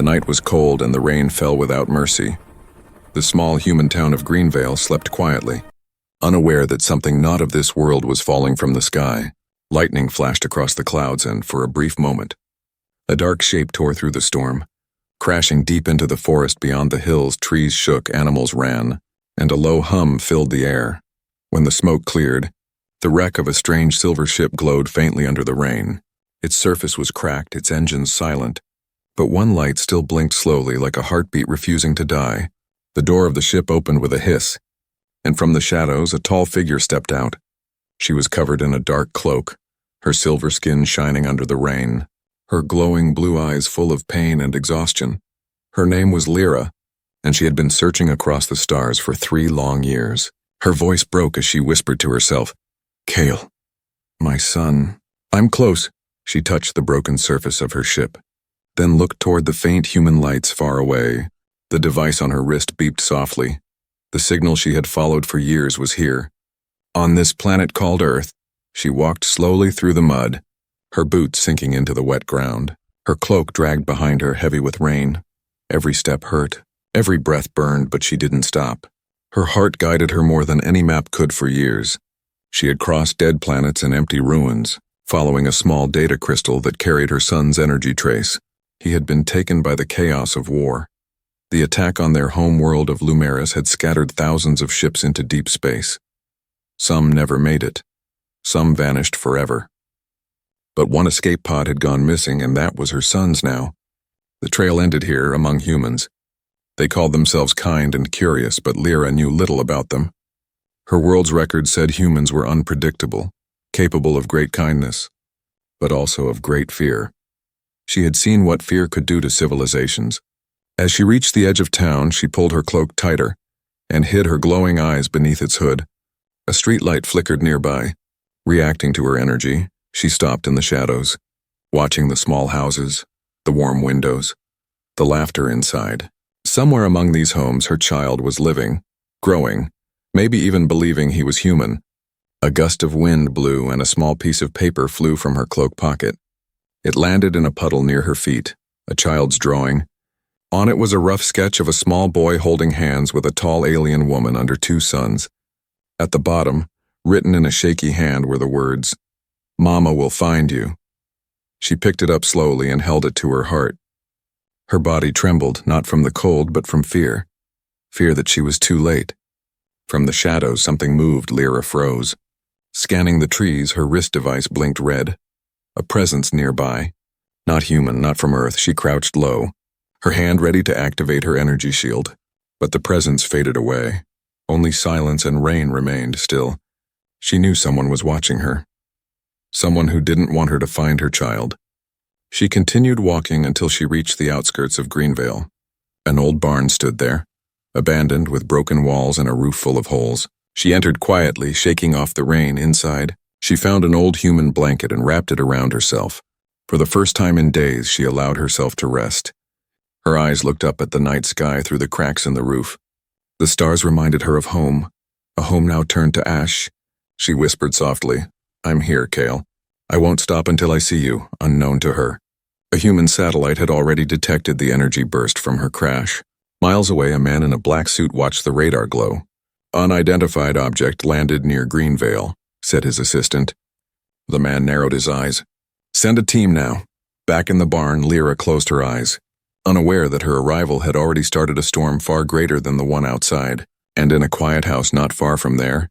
The night was cold and the rain fell without mercy. The small human town of Greenvale slept quietly, unaware that something not of this world was falling from the sky. Lightning flashed across the clouds and, for a brief moment, a dark shape tore through the storm. Crashing deep into the forest beyond the hills, trees shook, animals ran, and a low hum filled the air. When the smoke cleared, the wreck of a strange silver ship glowed faintly under the rain. Its surface was cracked, its engines silent, but one light still blinked slowly like a heartbeat refusing to die. The door of the ship opened with a hiss, and from the shadows a tall figure stepped out. She was covered in a dark cloak, her silver skin shining under the rain, her glowing blue eyes full of pain and exhaustion. Her name was Lyra, and she had been searching across the stars for 3 long years. Her voice broke as she whispered to herself, "Kale, my son." "I'm close." She touched the broken surface of her ship, then looked toward the faint human lights far away. The device on her wrist beeped softly. The signal she had followed for years was here. On this planet called Earth, she walked slowly through the mud, her boots sinking into the wet ground. Her cloak dragged behind her, heavy with rain. Every step hurt, every breath burned, but she didn't stop. Her heart guided her more than any map could for years. She had crossed dead planets and empty ruins, following a small data crystal that carried her son's energy trace. He had been taken by the chaos of war. The attack on their home world of Lumeris had scattered thousands of ships into deep space. Some never made it. Some vanished forever. But one escape pod had gone missing, and that was her son's now. The trail ended here, among humans. They called themselves kind and curious, but Lyra knew little about them. Her world's record said humans were unpredictable, capable of great kindness, but also of great fear. She had seen what fear could do to civilizations. As she reached the edge of town, she pulled her cloak tighter and hid her glowing eyes beneath its hood. A streetlight flickered nearby. Reacting to her energy, she stopped in the shadows, watching the small houses, the warm windows, the laughter inside. Somewhere among these homes her child was living, growing, maybe even believing he was human. A gust of wind blew and a small piece of paper flew from her cloak pocket. It landed in a puddle near her feet, a child's drawing. On it was a rough sketch of a small boy holding hands with a tall alien woman under 2 suns. At the bottom, written in a shaky hand, were the words, "Mama will find you." She picked it up slowly and held it to her heart. Her body trembled, not from the cold, but from fear. Fear that she was too late. From the shadows, something moved. Lyra froze. Scanning the trees, her wrist device blinked red. A presence nearby. Not human, not from Earth. She crouched low, her hand ready to activate her energy shield. But the presence faded away. Only silence and rain remained still. She knew someone was watching her. Someone who didn't want her to find her child. She continued walking until she reached the outskirts of Greenvale. An old barn stood there, abandoned with broken walls and a roof full of holes. She entered quietly, shaking off the rain. Inside, she found an old human blanket and wrapped it around herself. For the first time in days, she allowed herself to rest. Her eyes looked up at the night sky through the cracks in the roof. The stars reminded her of home, a home now turned to ash. She whispered softly, "I'm here, Kale. I won't stop until I see you," unknown to her. A human satellite had already detected the energy burst from her crash. Miles away, a man in a black suit watched the radar glow. "Unidentified object landed near Greenvale," said his assistant. The man narrowed his eyes. "Send a team now." Back in the barn, Lyra closed her eyes, unaware that her arrival had already started a storm far greater than the one outside. And in a quiet house not far from there,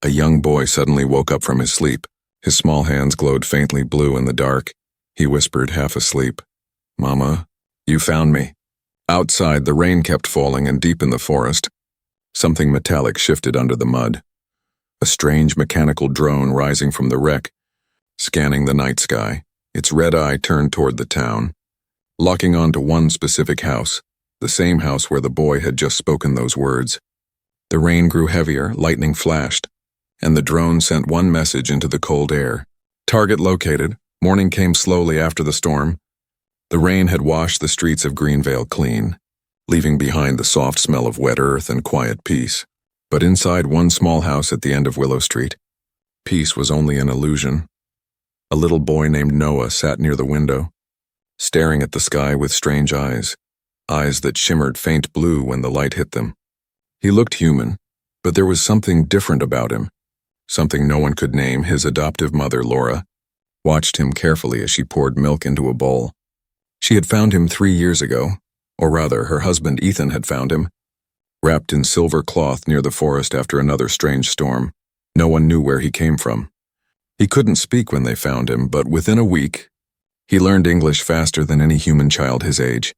a young boy suddenly woke up from his sleep. His small hands glowed faintly blue in the dark. He whispered, half asleep, "Mama, you found me." Outside, the rain kept falling, and deep in the forest, something metallic shifted under the mud. A strange mechanical drone rising from the wreck, scanning the night sky, its red eye turned toward the town, locking onto one specific house, the same house where the boy had just spoken those words. The rain grew heavier, lightning flashed, and the drone sent one message into the cold air. Target located. Morning came slowly after the storm. The rain had washed the streets of Greenvale clean, leaving behind the soft smell of wet earth and quiet peace. But inside one small house at the end of Willow Street, peace was only an illusion. A little boy named Noah sat near the window, staring at the sky with strange eyes. eyes that shimmered faint blue when the light hit them. He looked human, but there was something different about him, something no one could name. His adoptive mother, Laura, watched him carefully as she poured milk into a bowl. She had found him 3 years ago, or rather, her husband Ethan had found him, wrapped in silver cloth near the forest after another strange storm. No one knew where he came from. He couldn't speak when they found him, but within a week, he learned English faster than any human child his age.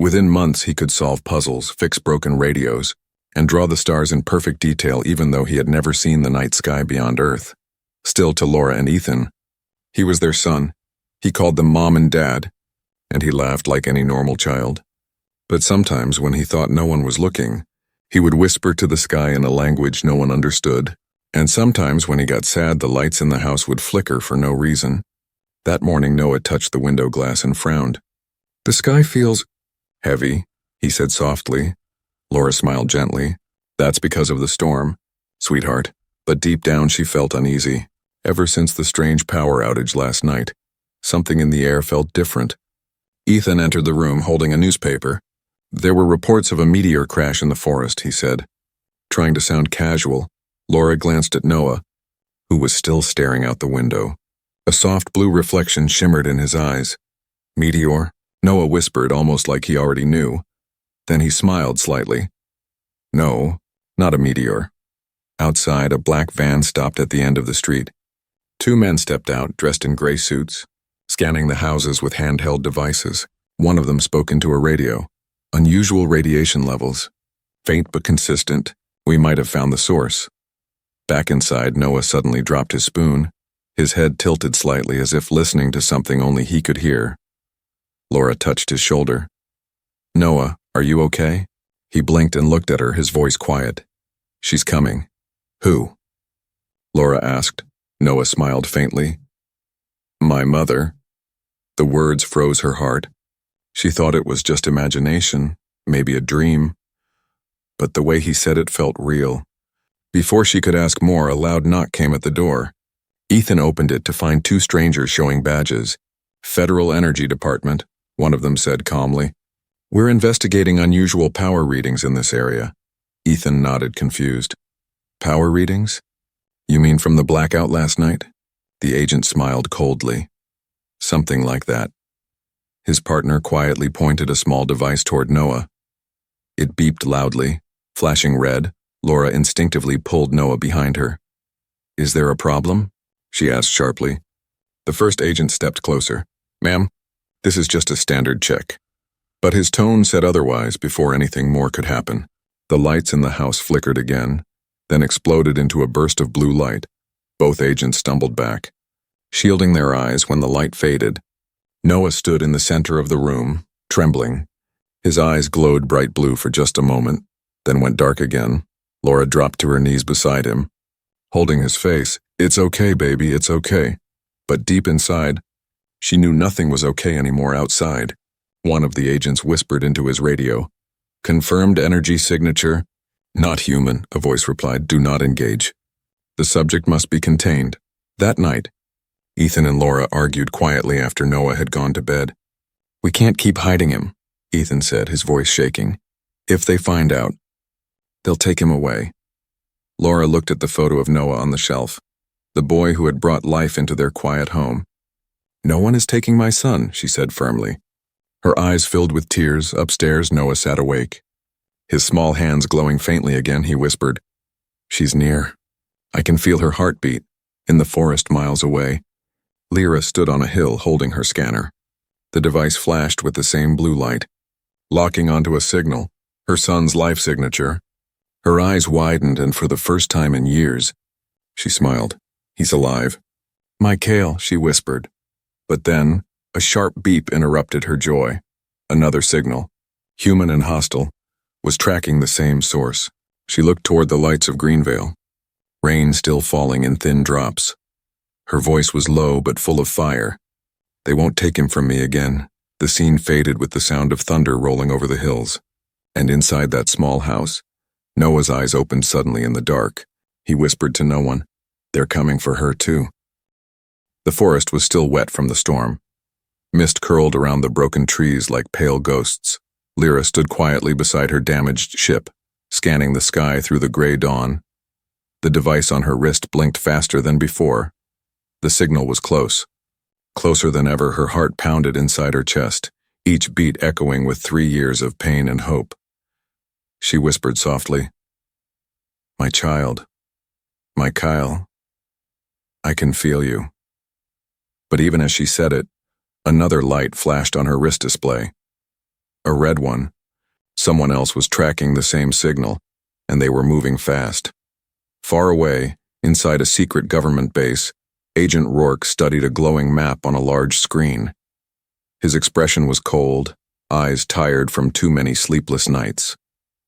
Within months, he could solve puzzles, fix broken radios, and draw the stars in perfect detail even though he had never seen the night sky beyond Earth. Still, to Laura and Ethan, he was their son. He called them Mom and Dad, and he laughed like any normal child. But sometimes, when he thought no one was looking, he would whisper to the sky in a language no one understood, and sometimes when he got sad, the lights in the house would flicker for no reason. That morning, Noah touched the window glass and frowned. "The sky feels heavy," he said softly. Laura smiled gently. "That's because of the storm, sweetheart." But deep down she felt uneasy. Ever since the strange power outage last night, something in the air felt different. Ethan entered the room holding a newspaper. "There were reports of a meteor crash in the forest," he said. Trying to sound casual, Laura glanced at Noah, who was still staring out the window. A soft blue reflection shimmered in his eyes. "Meteor?" Noah whispered, almost like he already knew. Then he smiled slightly. "No, not a meteor." Outside, a black van stopped at the end of the street. 2 men stepped out, dressed in gray suits, scanning the houses with handheld devices. One of them spoke into a radio. "Unusual radiation levels. Faint but consistent. We might have found the source." Back inside, Noah suddenly dropped his spoon, his head tilted slightly as if listening to something only he could hear. Laura touched his shoulder. "Noah, are you okay?" He blinked and looked at her, his voice quiet. "She's coming." "Who?" Laura asked. Noah smiled faintly. "My mother." The words froze her heart. She thought it was just imagination, maybe a dream. But the way he said it felt real. Before she could ask more, a loud knock came at the door. Ethan opened it to find 2 strangers showing badges. "Federal Energy Department," one of them said calmly. "We're investigating unusual power readings in this area." Ethan nodded, confused. "Power readings? You mean from the blackout last night?" The agent smiled coldly. "Something like that." His partner quietly pointed a small device toward Noah. It beeped loudly, flashing red. Laura instinctively pulled Noah behind her. "Is there a problem?" she asked sharply. The first agent stepped closer. "Ma'am, this is just a standard check." But his tone said otherwise before anything more could happen. The lights in the house flickered again, then exploded into a burst of blue light. Both agents stumbled back, shielding their eyes when the light faded. Noah stood in the center of the room, trembling. His eyes glowed bright blue for just a moment, then went dark again. Laura dropped to her knees beside him, holding his face. "It's okay, baby, it's okay." But deep inside, she knew nothing was okay anymore outside. One of the agents whispered into his radio. "Confirmed energy signature." "Not human," a voice replied. "Do not engage. The subject must be contained." That night, Ethan and Laura argued quietly after Noah had gone to bed. "We can't keep hiding him," Ethan said, his voice shaking. "If they find out, they'll take him away." Laura looked at the photo of Noah on the shelf, the boy who had brought life into their quiet home. "No one is taking my son," she said firmly. Her eyes filled with tears. Upstairs, Noah sat awake. His small hands glowing faintly again, he whispered, "She's near. I can feel her heartbeat, in the forest miles away." Lyra stood on a hill holding her scanner. The device flashed with the same blue light, locking onto a signal, her son's life signature. Her eyes widened, and for the first time in years, she smiled. "He's alive." "Michael," she whispered. But then, a sharp beep interrupted her joy. Another signal, human and hostile, was tracking the same source. She looked toward the lights of Greenvale, rain still falling in thin drops. Her voice was low but full of fire. "They won't take him from me again." The scene faded with the sound of thunder rolling over the hills. And inside that small house, Noah's eyes opened suddenly in the dark. He whispered to no one, "They're coming for her too." The forest was still wet from the storm. Mist curled around the broken trees like pale ghosts. Lyra stood quietly beside her damaged ship, scanning the sky through the gray dawn. The device on her wrist blinked faster than before. The signal was close. Closer than ever, her heart pounded inside her chest, each beat echoing with 3 years of pain and hope. She whispered softly, "My child, my Kyle, I can feel you." But even as she said it, another light flashed on her wrist display. A red one. Someone else was tracking the same signal, and they were moving fast. Far away, inside a secret government base, Agent Rourke studied a glowing map on a large screen. His expression was cold, eyes tired from too many sleepless nights.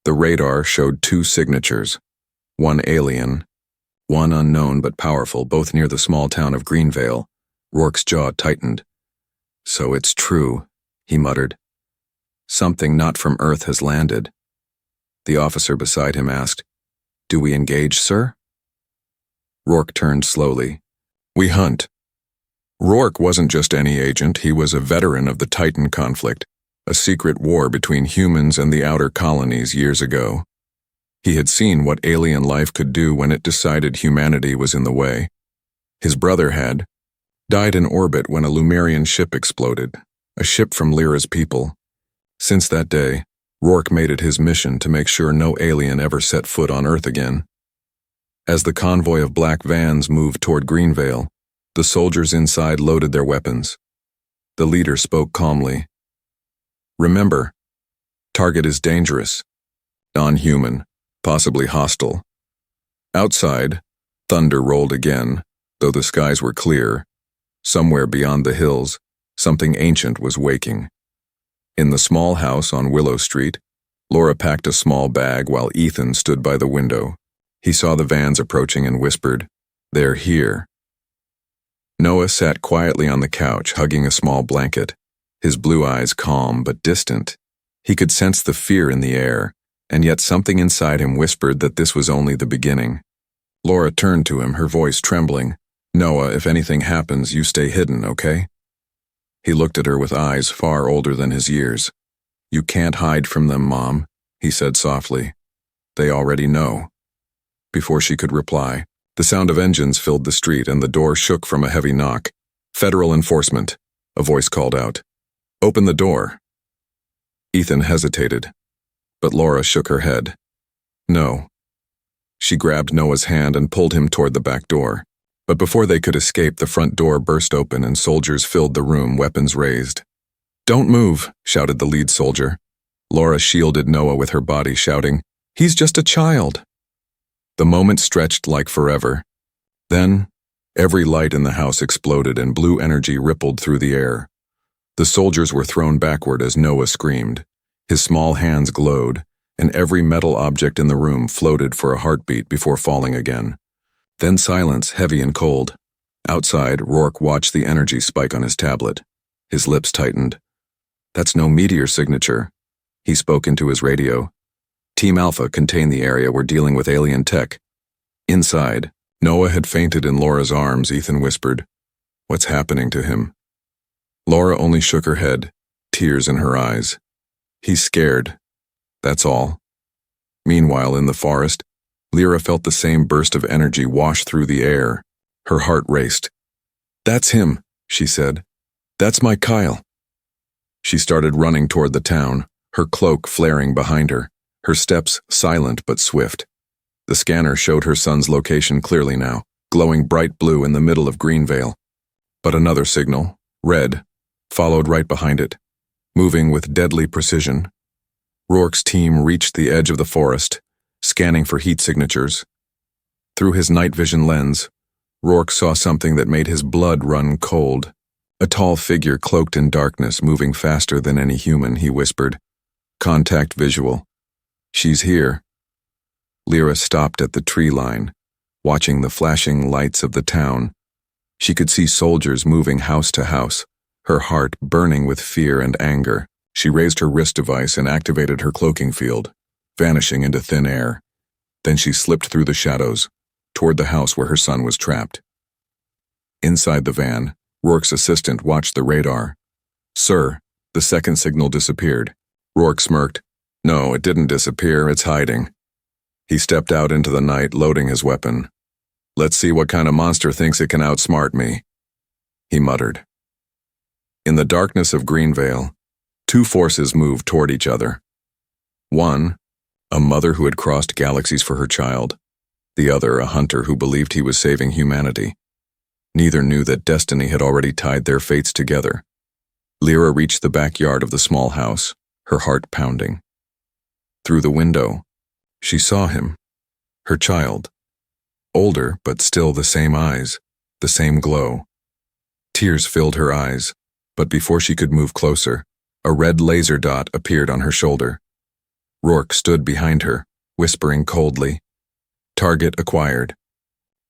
The radar showed 2 signatures, one alien, one unknown but powerful, both near the small town of Greenvale. Rourke's jaw tightened. "So it's true," he muttered. "Something not from Earth has landed." The officer beside him asked, "Do we engage, sir?" Rourke turned slowly. "We hunt." Rourke wasn't just any agent, he was a veteran of the Titan conflict, a secret war between humans and the outer colonies years ago. He had seen what alien life could do when it decided humanity was in the way. His brother had died in orbit when a Lumerian ship exploded, a ship from Lyra's people. Since that day, Rourke made it his mission to make sure no alien ever set foot on Earth again. As the convoy of black vans moved toward Greenvale, the soldiers inside loaded their weapons. The leader spoke calmly. "Remember, target is dangerous, non-human, possibly hostile." Outside, thunder rolled again, though the skies were clear. Somewhere beyond the hills, something ancient was waking. In the small house on Willow Street, Laura packed a small bag while Ethan stood by the window. He saw the vans approaching and whispered, "They're here." Noah sat quietly on the couch, hugging a small blanket, his blue eyes calm but distant. He could sense the fear in the air, and yet something inside him whispered that this was only the beginning. Laura turned to him, her voice trembling. "Noah, if anything happens, you stay hidden, okay?" He looked at her with eyes far older than his years. "You can't hide from them, Mom," he said softly. "They already know." Before she could reply, the sound of engines filled the street and the door shook from a heavy knock. "Federal enforcement," a voice called out. "Open the door." Ethan hesitated, but Laura shook her head. "No." She grabbed Noah's hand and pulled him toward the back door. But before they could escape, the front door burst open and soldiers filled the room, weapons raised. "Don't move," shouted the lead soldier. Laura shielded Noah with her body, shouting, "He's just a child." The moment stretched like forever. Then, every light in the house exploded and blue energy rippled through the air. The soldiers were thrown backward as Noah screamed. His small hands glowed, and every metal object in the room floated for a heartbeat before falling again. Then silence, heavy and cold. Outside, Rourke watched the energy spike on his tablet. His lips tightened. "That's no meteor signature." He spoke into his radio. "Team Alpha, contain the area, we're dealing with alien tech." Inside, Noah had fainted in Laura's arms. Ethan whispered, "What's happening to him?" Laura only shook her head, tears in her eyes. "He's scared. That's all." Meanwhile, in the forest, Lyra felt the same burst of energy wash through the air. Her heart raced. "That's him," she said. "That's my Kyle." She started running toward the town, her cloak flaring behind her, her steps silent but swift. The scanner showed her son's location clearly now, glowing bright blue in the middle of Greenvale. But another signal, red, followed right behind it, moving with deadly precision. Rourke's team reached the edge of the forest, scanning for heat signatures. Through his night vision lens, Rourke saw something that made his blood run cold. A tall figure cloaked in darkness, moving faster than any human, he whispered. "Contact visual. She's here." Lyra stopped at the tree line, watching the flashing lights of the town. She could see soldiers moving house to house, her heart burning with fear and anger. She raised her wrist device and activated her cloaking field, vanishing into thin air. Then she slipped through the shadows, toward the house where her son was trapped. Inside the van, Rourke's assistant watched the radar. "Sir," the second signal disappeared. Rourke smirked. No, it didn't disappear, it's hiding. He stepped out into the night, loading his weapon. Let's see what kind of monster thinks it can outsmart me, he muttered. In the darkness of Greenvale, two forces moved toward each other. One, a mother who had crossed galaxies for her child. The other, a hunter who believed he was saving humanity. Neither knew that destiny had already tied their fates together. Lyra reached the backyard of the small house, her heart pounding. Through the window, she saw him, her child. Older, but still the same eyes, the same glow. Tears filled her eyes, but before she could move closer, a red laser dot appeared on her shoulder. Rourke stood behind her, whispering coldly, "Target acquired."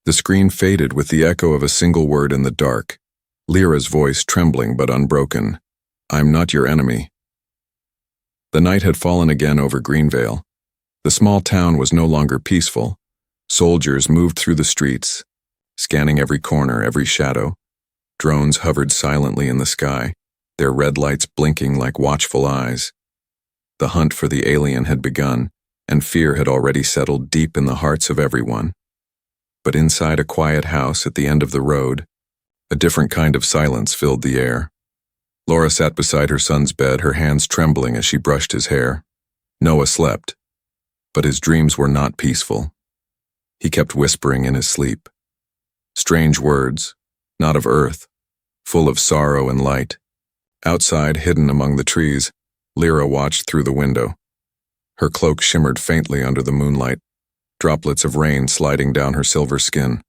The screen faded with the echo of a single word in the dark, Lyra's voice trembling but unbroken. "I'm not your enemy." The night had fallen again over Greenvale. The small town was no longer peaceful. Soldiers moved through the streets, scanning every corner, every shadow. Drones hovered silently in the sky, their red lights blinking like watchful eyes. The hunt for the alien had begun, and fear had already settled deep in the hearts of everyone. But inside a quiet house at the end of the road, a different kind of silence filled the air. Laura sat beside her son's bed, her hands trembling as she brushed his hair. Noah slept, but his dreams were not peaceful. He kept whispering in his sleep. Strange words, not of earth, full of sorrow and light. Outside, hidden among the trees, Lyra watched through the window. Her cloak shimmered faintly under the moonlight, droplets of rain sliding down her silver skin.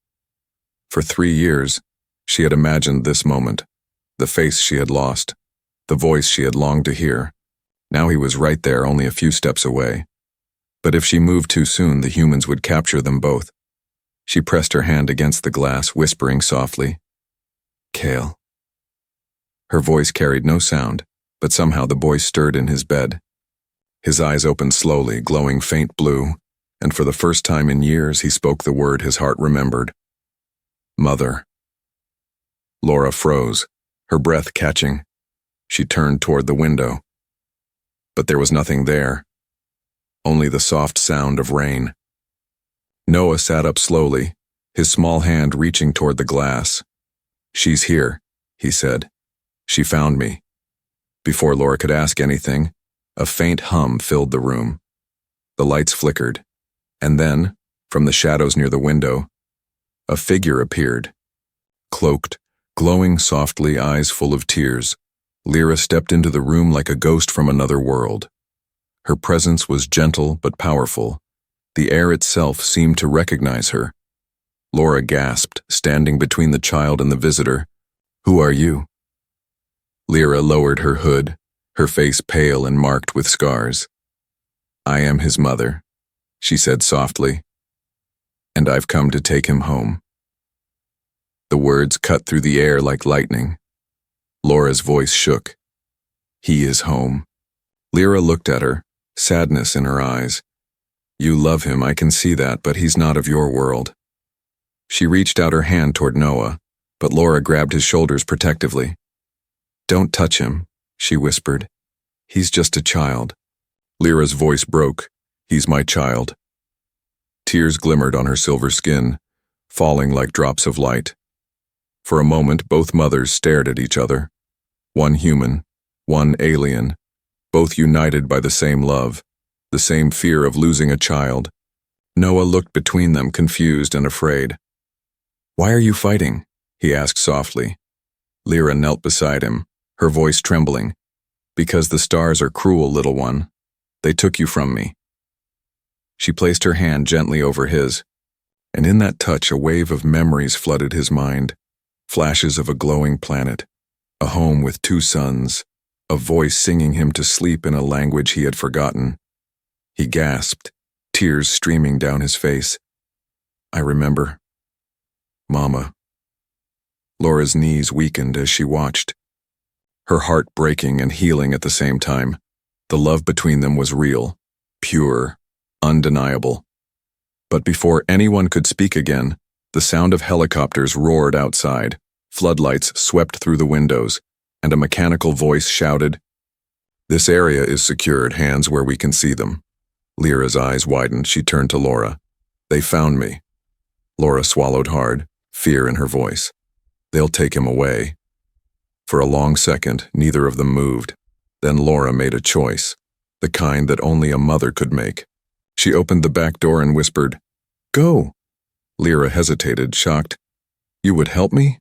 For 3 years, she had imagined this moment, the face she had lost, the voice she had longed to hear. Now he was right there, only a few steps away. But if she moved too soon, the humans would capture them both. She pressed her hand against the glass, whispering softly, "Kale." Her voice carried no sound, but somehow the boy stirred in his bed. His eyes opened slowly, glowing faint blue, and for the first time in years he spoke the word his heart remembered. "Mother." Laura froze, her breath catching. She turned toward the window. But there was nothing there, only the soft sound of rain. Noah sat up slowly, his small hand reaching toward the glass. "She's here," he said. "She found me." Before Laura could ask anything, a faint hum filled the room. The lights flickered, and then, from the shadows near the window, a figure appeared. Cloaked, glowing softly, eyes full of tears, Lyra stepped into the room like a ghost from another world. Her presence was gentle but powerful. The air itself seemed to recognize her. Laura gasped, standing between the child and the visitor. "Who are you?" Lyra lowered her hood, her face pale and marked with scars. "I am his mother," she said softly, "and I've come to take him home." The words cut through the air like lightning. Laura's voice shook. "He is home." Lyra looked at her, sadness in her eyes. "You love him, I can see that, but he's not of your world." She reached out her hand toward Noah, but Laura grabbed his shoulders protectively. "Don't touch him," she whispered. "He's just a child." Lyra's voice broke. "He's my child." Tears glimmered on her silver skin, falling like drops of light. For a moment, both mothers stared at each other. One human, one alien, both united by the same love, the same fear of losing a child. Noah looked between them, confused and afraid. "Why are you fighting?" he asked softly. Lyra knelt beside him, her voice trembling. "Because the stars are cruel, little one. They took you from me." She placed her hand gently over his, and in that touch a wave of memories flooded his mind. Flashes of a glowing planet, a home with 2 sons, a voice singing him to sleep in a language he had forgotten. He gasped, tears streaming down his face. "I remember. Mama." Laura's knees weakened as she watched, her heart breaking and healing at the same time. The love between them was real, pure, undeniable. But before anyone could speak again, the sound of helicopters roared outside, floodlights swept through the windows, and a mechanical voice shouted, This area is secured, hands where we can see them. Lyra's eyes widened. She turned to Laura. They found me. Laura swallowed hard, fear in her voice. They'll take him away. For a long second, neither of them moved. Then Laura made a choice, the kind that only a mother could make. She opened the back door and whispered, "Go." Lyra hesitated, shocked. "You would help me?"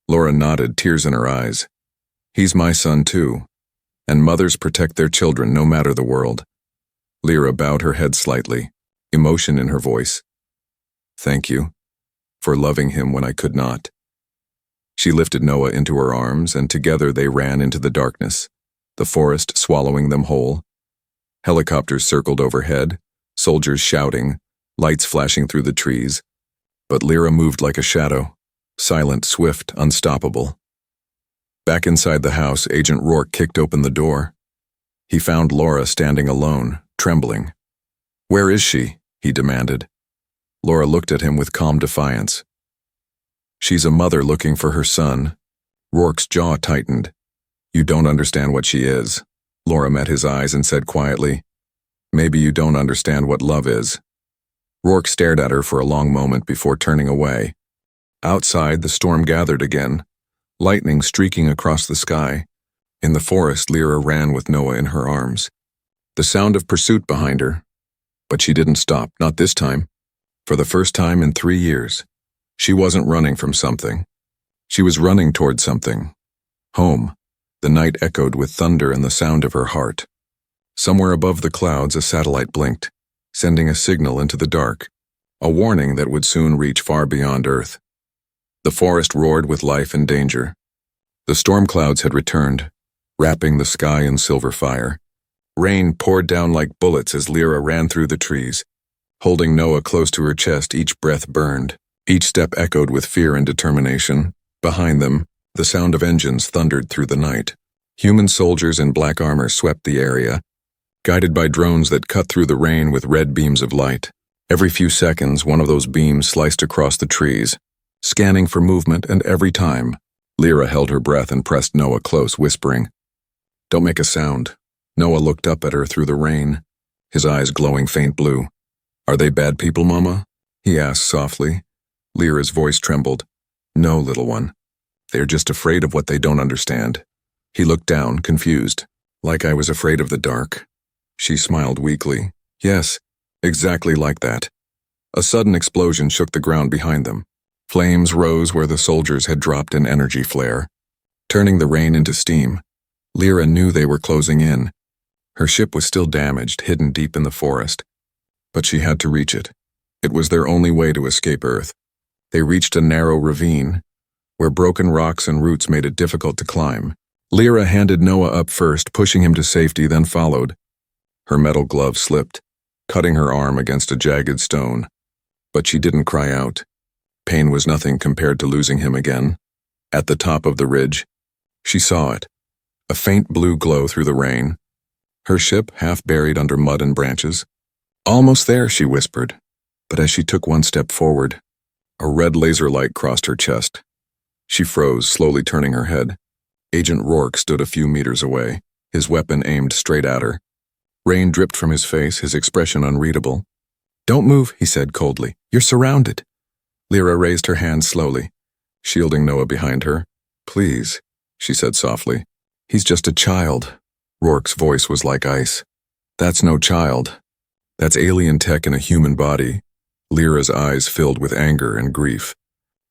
Laura nodded, tears in her eyes. "He's my son too, and mothers protect their children no matter the world." Lyra bowed her head slightly, emotion in her voice. "Thank you for loving him when I could not." She lifted Noah into her arms, and together they ran into the darkness, the forest swallowing them whole. Helicopters circled overhead, soldiers shouting, lights flashing through the trees. But Lyra moved like a shadow, silent, swift, unstoppable. Back inside the house, Agent Rourke kicked open the door. He found Laura standing alone, trembling. "Where is she?" he demanded. Laura looked at him with calm defiance. "She's a mother looking for her son." Rourke's jaw tightened. "You don't understand what she is." Laura met his eyes and said quietly, "Maybe you don't understand what love is." Rourke stared at her for a long moment before turning away. Outside, the storm gathered again, lightning streaking across the sky. In the forest, Lyra ran with Noah in her arms. The sound of pursuit behind her. But she didn't stop, not this time. For the first time in 3 years, she wasn't running from something. She was running toward something. Home. The night echoed with thunder and the sound of her heart. Somewhere above the clouds, a satellite blinked, sending a signal into the dark, a warning that would soon reach far beyond Earth. The forest roared with life and danger. The storm clouds had returned, wrapping the sky in silver fire. Rain poured down like bullets as Lyra ran through the trees. Holding Noah close to her chest, each breath burned. Each step echoed with fear and determination. Behind them, the sound of engines thundered through the night. Human soldiers in black armor swept the area, guided by drones that cut through the rain with red beams of light. Every few seconds, one of those beams sliced across the trees, scanning for movement, and every time, Lyra held her breath and pressed Noah close, whispering, "Don't make a sound." Noah looked up at her through the rain, his eyes glowing faint blue. "Are they bad people, Mama?" he asked softly. Lyra's voice trembled. "No, little one. They're just afraid of what they don't understand." He looked down, confused. "Like I was afraid of the dark." She smiled weakly. "Yes, exactly like that." A sudden explosion shook the ground behind them. Flames rose where the soldiers had dropped an energy flare, turning the rain into steam. Lyra knew they were closing in. Her ship was still damaged, hidden deep in the forest. But she had to reach it. It was their only way to escape Earth. They reached a narrow ravine, where broken rocks and roots made it difficult to climb. Lyra handed Noah up first, pushing him to safety, then followed. Her metal glove slipped, cutting her arm against a jagged stone. But she didn't cry out. Pain was nothing compared to losing him again. At the top of the ridge, she saw it, a faint blue glow through the rain. Her ship half buried under mud and branches. "Almost there," she whispered. But as she took one step forward, a red laser light crossed her chest. She froze, slowly turning her head. Agent Rourke stood a few meters away, his weapon aimed straight at her. Rain dripped from his face, his expression unreadable. "Don't move," he said coldly. "You're surrounded." Lyra raised her hand slowly, shielding Noah behind her. "Please," she said softly. "He's just a child." Rourke's voice was like ice. "That's no child. That's alien tech in a human body." Lyra's eyes filled with anger and grief.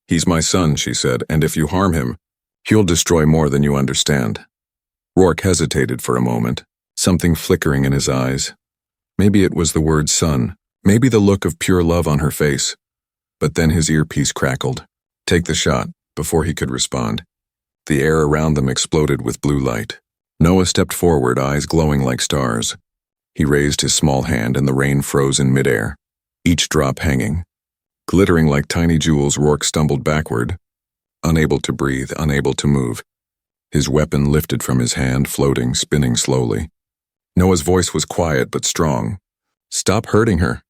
"He's my son," she said, "and if you harm him, he'll destroy more than you understand." Rourke hesitated for a moment, something flickering in his eyes. Maybe it was the word son, maybe the look of pure love on her face. But then his earpiece crackled. "Take the shot," before he could respond. The air around them exploded with blue light. Noah stepped forward, eyes glowing like stars. He raised his small hand and the rain froze in midair, each drop hanging. Glittering like tiny jewels, Rourke stumbled backward, unable to breathe, unable to move. His weapon lifted from his hand, floating, spinning slowly. Noah's voice was quiet but strong. "Stop hurting her."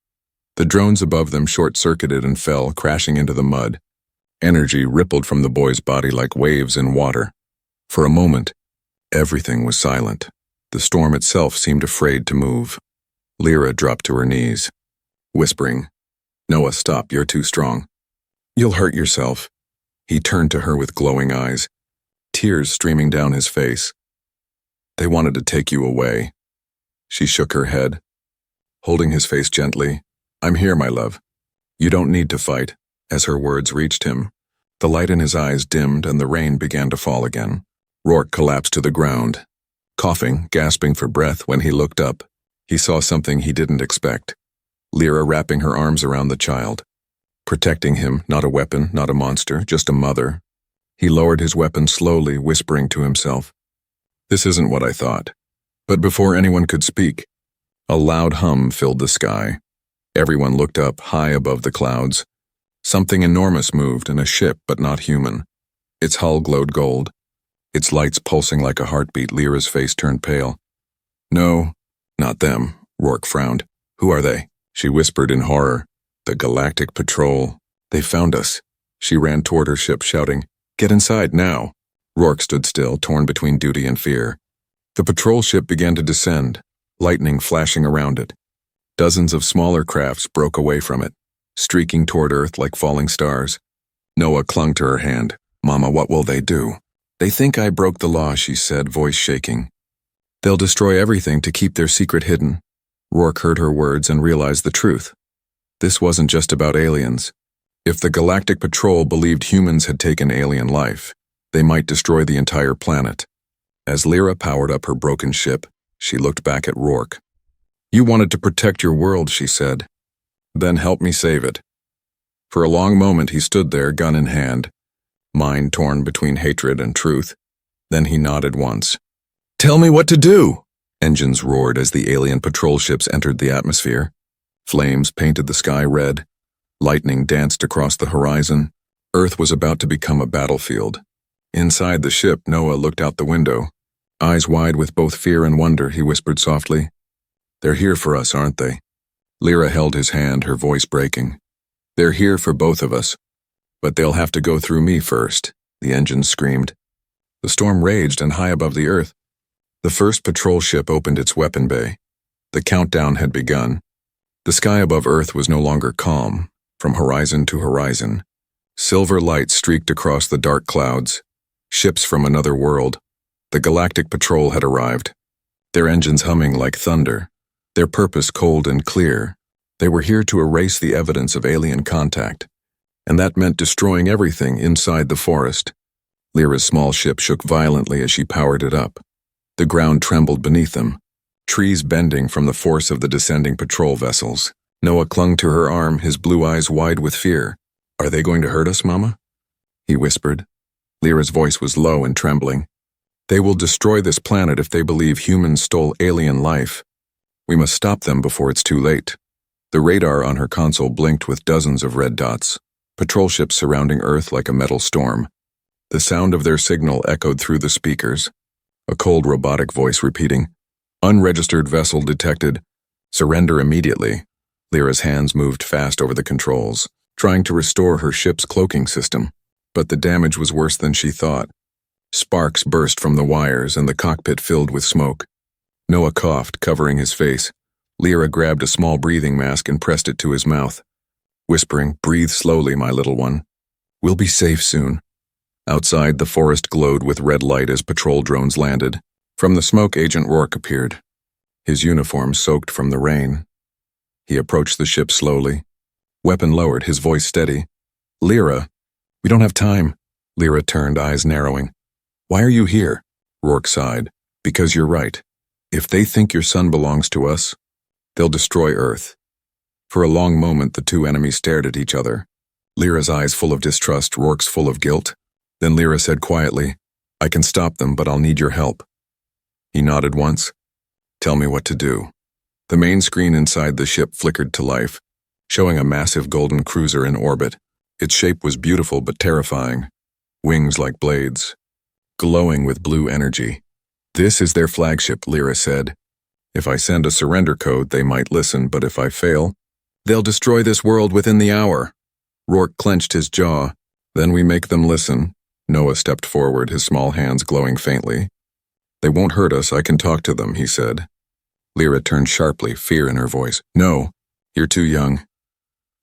The drones above them short-circuited and fell, crashing into the mud. Energy rippled from the boy's body like waves in water. For a moment, everything was silent. The storm itself seemed afraid to move. Lyra dropped to her knees, whispering, "Noah, stop, you're too strong. You'll hurt yourself." He turned to her with glowing eyes, tears streaming down his face. "They wanted to take you away." She shook her head, holding his face gently. "I'm here, my love. You don't need to fight." As her words reached him, the light in his eyes dimmed and the rain began to fall again. Rourke collapsed to the ground, coughing, gasping for breath. When he looked up, he saw something he didn't expect. Lyra wrapping her arms around the child, protecting him, not a weapon, not a monster, just a mother. He lowered his weapon slowly, whispering to himself, "This isn't what I thought." But before anyone could speak, a loud hum filled the sky. Everyone looked up, high above the clouds. Something enormous moved in a ship, but not human. Its hull glowed gold, its lights pulsing like a heartbeat. Lyra's face turned pale. "No, not them," Rourke frowned. "Who are they?" She whispered in horror. "The Galactic Patrol. They found us." She ran toward her ship, shouting, "Get inside, now!" Rourke stood still, torn between duty and fear. The patrol ship began to descend, lightning flashing around it. Dozens of smaller crafts broke away from it, streaking toward Earth like falling stars. Noah clung to her hand. "Mama, what will they do?" "They think I broke the law," she said, voice shaking. "They'll destroy everything to keep their secret hidden." Rourke heard her words and realized the truth. This wasn't just about aliens. If the Galactic Patrol believed humans had taken alien life, they might destroy the entire planet. As Lyra powered up her broken ship, she looked back at Rourke. "You wanted to protect your world," she said. "Then help me save it." For a long moment he stood there, gun in hand, mind torn between hatred and truth. Then he nodded once. "Tell me what to do!" Engines roared as the alien patrol ships entered the atmosphere. Flames painted the sky red. Lightning danced across the horizon. Earth was about to become a battlefield. Inside the ship, Noah looked out the window. Eyes wide with both fear and wonder, he whispered softly, "They're here for us, aren't they?" Lyra held his hand, her voice breaking. "They're here for both of us. But they'll have to go through me first," the engines screamed. The storm raged, and high above the earth, the first patrol ship opened its weapon bay. The countdown had begun. The sky above Earth was no longer calm. From horizon to horizon, silver light streaked across the dark clouds. Ships from another world. The Galactic Patrol had arrived, their engines humming like thunder, their purpose cold and clear. They were here to erase the evidence of alien contact, and that meant destroying everything inside the forest. Lyra's small ship shook violently as she powered it up. The ground trembled beneath them, trees bending from the force of the descending patrol vessels. Noah clung to her arm, his blue eyes wide with fear. "Are they going to hurt us, Mama?" he whispered. Lyra's voice was low and trembling. "They will destroy this planet if they believe humans stole alien life. We must stop them before it's too late." The radar on her console blinked with dozens of red dots, patrol ships surrounding Earth like a metal storm. The sound of their signal echoed through the speakers, a cold robotic voice repeating, "Unregistered vessel detected. Surrender immediately." Lyra's hands moved fast over the controls, trying to restore her ship's cloaking system. But the damage was worse than she thought. Sparks burst from the wires and the cockpit filled with smoke. Noah coughed, covering his face. Lyra grabbed a small breathing mask and pressed it to his mouth, whispering, "Breathe slowly, my little one. We'll be safe soon." Outside, the forest glowed with red light as patrol drones landed. From the smoke, Agent Rourke appeared, his uniform soaked from the rain. He approached the ship slowly, weapon lowered, his voice steady. "Lyra, we don't have time." Lyra turned, eyes narrowing. "Why are you here?" Rourke sighed. "Because you're right. If they think your son belongs to us, they'll destroy Earth." For a long moment, the two enemies stared at each other. Lyra's eyes full of distrust, Rourke's full of guilt. Then Lyra said quietly, "I can stop them, but I'll need your help." He nodded once. "Tell me what to do." The main screen inside the ship flickered to life, showing a massive golden cruiser in orbit. Its shape was beautiful but terrifying. Wings like blades, glowing with blue energy. "This is their flagship," Lyra said. "If I send a surrender code, they might listen, but if I fail, they'll destroy this world within the hour." Rourke clenched his jaw. "Then we make them listen." Noah stepped forward, his small hands glowing faintly. They won't hurt us, I can talk to them, he said. Lyra turned sharply, fear in her voice. No, you're too young.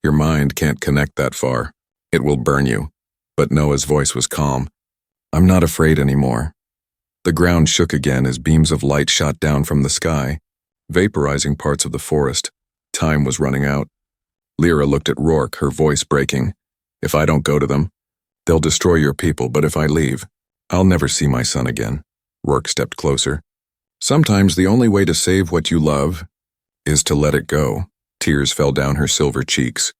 Your mind can't connect that far. It will burn you. But Noah's voice was calm. I'm not afraid anymore. The ground shook again as beams of light shot down from the sky, vaporizing parts of the forest. Time was running out. Lyra looked at Rourke, her voice breaking. If I don't go to them, they'll destroy your people, but if I leave, I'll never see my son again. Rourke stepped closer. Sometimes the only way to save what you love is to let it go. Tears fell down her silver cheeks,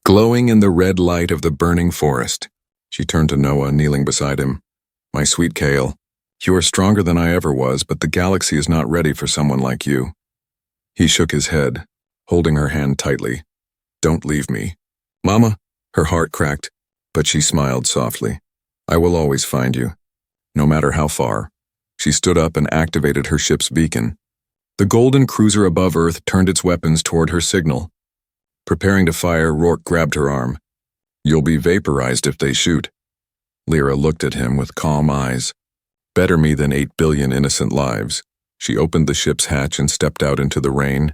glowing in the red light of the burning forest. She turned to Noah, kneeling beside him. My sweet Kale, you are stronger than I ever was, but the galaxy is not ready for someone like you. He shook his head, holding her hand tightly. Don't leave me. Mama, her heart cracked, but she smiled softly. I will always find you, no matter how far. She stood up and activated her ship's beacon. The golden cruiser above Earth turned its weapons toward her signal. Preparing to fire, Rourke grabbed her arm. You'll be vaporized if they shoot. Lyra looked at him with calm eyes. Better me than 8 billion innocent lives. She opened the ship's hatch and stepped out into the rain.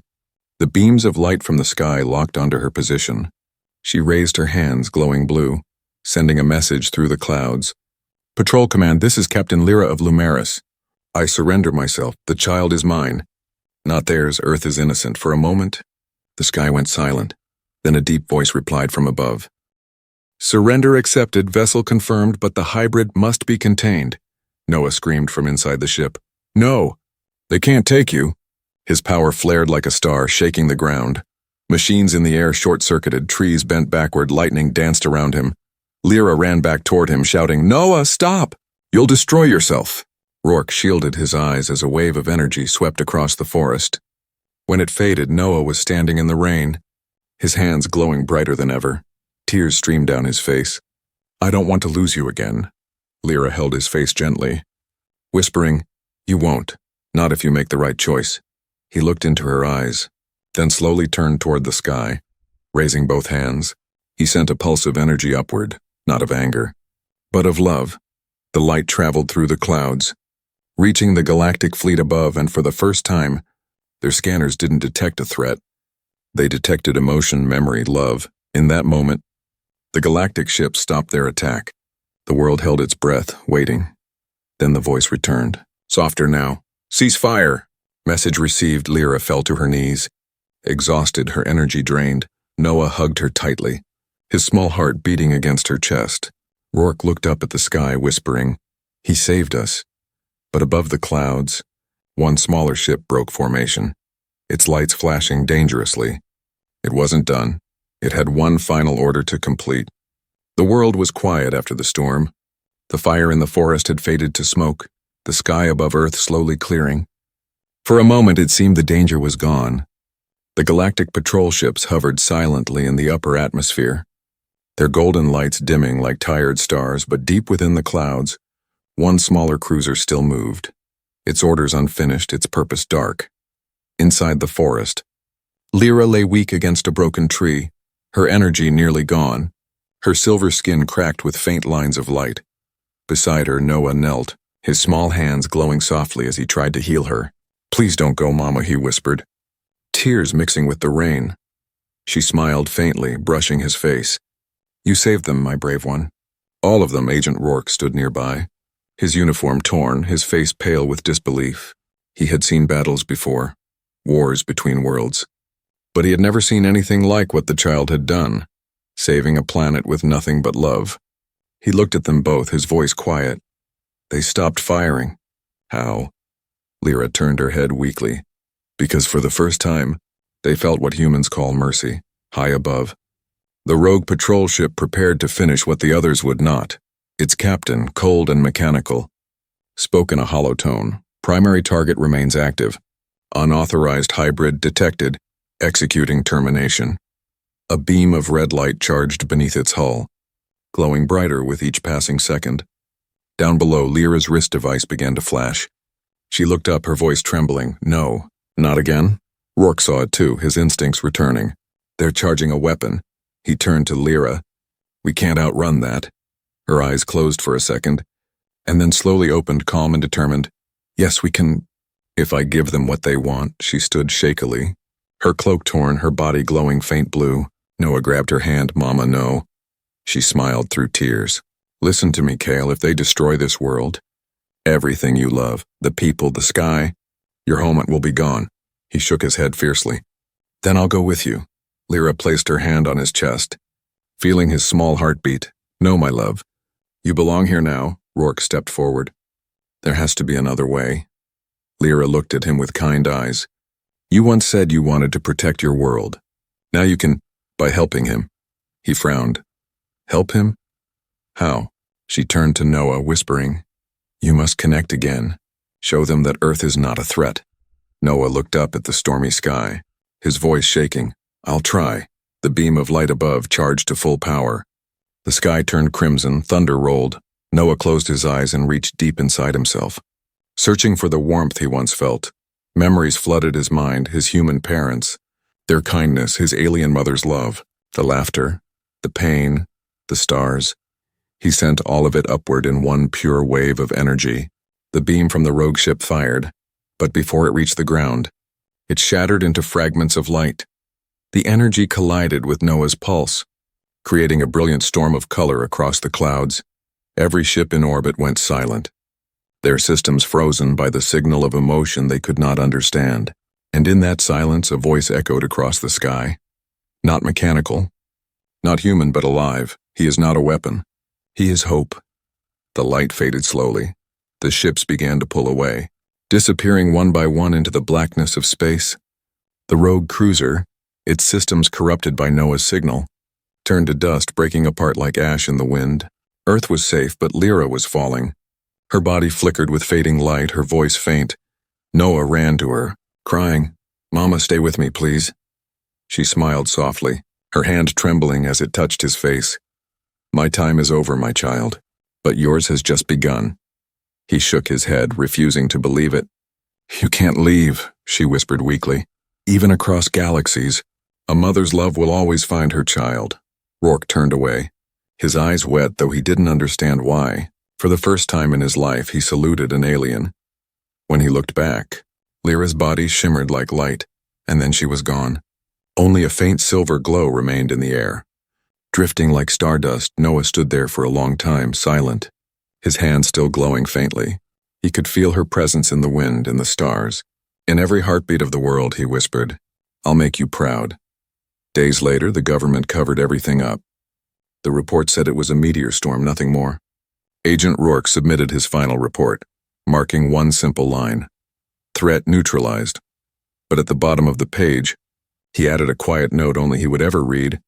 The beams of light from the sky locked onto her position. She raised her hands, glowing blue, sending a message through the clouds. Patrol Command, this is Captain Lyra of Lumeris. I surrender myself. The child is mine. Not theirs. Earth is innocent. For a moment, the sky went silent. Then a deep voice replied from above. Surrender accepted, vessel confirmed, but the hybrid must be contained. Noah screamed from inside the ship. No, they can't take you. His power flared like a star, shaking the ground. Machines in the air short-circuited, trees bent backward, lightning danced around him. Lyra ran back toward him, shouting, Noah, stop! You'll destroy yourself. Rourke shielded his eyes as a wave of energy swept across the forest. When it faded, Noah was standing in the rain, his hands glowing brighter than ever. Tears streamed down his face. I don't want to lose you again. Lyra held his face gently, whispering, You won't, not if you make the right choice. He looked into her eyes, then slowly turned toward the sky. Raising both hands, he sent a pulse of energy upward, not of anger, but of love. The light traveled through the clouds, reaching the galactic fleet above, and for the first time, their scanners didn't detect a threat. They detected emotion, memory, love. In that moment, the galactic ships stopped their attack. The world held its breath, waiting. Then the voice returned. Softer now. Cease fire. Message received. Lyra fell to her knees. Exhausted, her energy drained, Noah hugged her tightly, his small heart beating against her chest. Rourke looked up at the sky, whispering, He saved us. But above the clouds, one smaller ship broke formation, its lights flashing dangerously. It wasn't done. It had one final order to complete. The world was quiet after the storm. The fire in the forest had faded to smoke, the sky above Earth slowly clearing. For a moment it seemed the danger was gone. The galactic patrol ships hovered silently in the upper atmosphere, their golden lights dimming like tired stars, but deep within the clouds, one smaller cruiser still moved, its orders unfinished, its purpose dark. Inside the forest, Lyra lay weak against a broken tree, her energy nearly gone, her silver skin cracked with faint lines of light. Beside her, Noah knelt, his small hands glowing softly as he tried to heal her. Please don't go, Mama, he whispered, tears mixing with the rain. She smiled faintly, brushing his face. You saved them, my brave one. All of them. Agent Rourke stood nearby, his uniform torn, his face pale with disbelief. He had seen battles before, wars between worlds, but he had never seen anything like what the child had done, saving a planet with nothing but love. He looked at them both, his voice quiet. They stopped firing. How? Lyra turned her head weakly, because for the first time, they felt what humans call mercy, high above. The rogue patrol ship prepared to finish what the others would not. Its captain, cold and mechanical, spoke in a hollow tone. Primary target remains active. Unauthorized hybrid detected. Executing termination. A beam of red light charged beneath its hull, glowing brighter with each passing second. Down below, Lyra's wrist device began to flash. She looked up, her voice trembling. No, not again. Rourke saw it too, his instincts returning. They're charging a weapon. He turned to Lyra. We can't outrun that. Her eyes closed for a second, and then slowly opened, calm and determined. Yes, we can. If I give them what they want, she stood shakily, her cloak torn, her body glowing faint blue. Noah grabbed her hand. Mama, no. She smiled through tears. Listen to me, Kale. If they destroy this world, everything you love, the people, the sky, your home will be gone. He shook his head fiercely. Then I'll go with you. Lyra placed her hand on his chest, feeling his small heartbeat. No, my love. You belong here now. Rourke stepped forward. There has to be another way. Lyra looked at him with kind eyes. You once said you wanted to protect your world. Now you can, by helping him. He frowned. Help him? How? She turned to Noah, whispering, You must connect again. Show them that Earth is not a threat. Noah looked up at the stormy sky, his voice shaking. I'll try. The beam of light above charged to full power. The sky turned crimson, thunder rolled. Noah closed his eyes and reached deep inside himself, searching for the warmth he once felt. Memories flooded his mind, his human parents, their kindness, his alien mother's love, the laughter, the pain, the stars. He sent all of it upward in one pure wave of energy. The beam from the rogue ship fired, but before it reached the ground, it shattered into fragments of light. The energy collided with Noah's pulse, creating a brilliant storm of color across the clouds. Every ship in orbit went silent, their systems frozen by the signal of emotion they could not understand. And in that silence, a voice echoed across the sky. Not mechanical, not human, but alive. He is not a weapon. He is hope. The light faded slowly. The ships began to pull away, disappearing one by one into the blackness of space. The rogue cruiser, its systems corrupted by Noah's signal, turned to dust, breaking apart like ash in the wind. Earth was safe, but Lyra was falling. Her body flickered with fading light, her voice faint. Noah ran to her, crying, Mama, stay with me, please. She smiled softly, her hand trembling as it touched his face. My time is over, my child, but yours has just begun. He shook his head, refusing to believe it. You can't leave, she whispered weakly. Even across galaxies, a mother's love will always find her child. Rourke turned away, his eyes wet, though he didn't understand why. For the first time in his life, he saluted an alien. When he looked back, Lyra's body shimmered like light, and then she was gone. Only a faint silver glow remained in the air. Drifting like stardust, Noah stood there for a long time, silent, his hand still glowing faintly. He could feel her presence in the wind, in the stars. In every heartbeat of the world, he whispered, I'll make you proud. Days later, the government covered everything up. The report said it was a meteor storm, nothing more. Agent Rourke submitted his final report, marking one simple line, threat neutralized. But at the bottom of the page, he added a quiet note only he would ever read.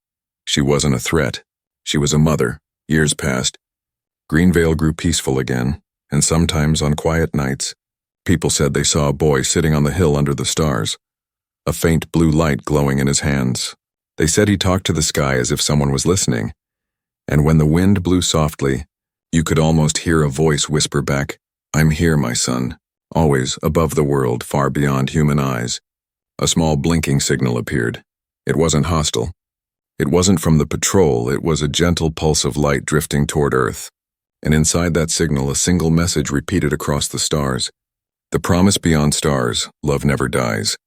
She wasn't a threat. She was a mother. Years passed. Greenvale grew peaceful again, and sometimes on quiet nights, people said they saw a boy sitting on the hill under the stars, a faint blue light glowing in his hands. They said he talked to the sky as if someone was listening, and when the wind blew softly, you could almost hear a voice whisper back, I'm here, my son, always above the world, far beyond human eyes. A small blinking signal appeared. It wasn't hostile. It wasn't from the patrol, it was a gentle pulse of light drifting toward Earth. And inside that signal, a single message repeated across the stars. The promise beyond stars, love never dies.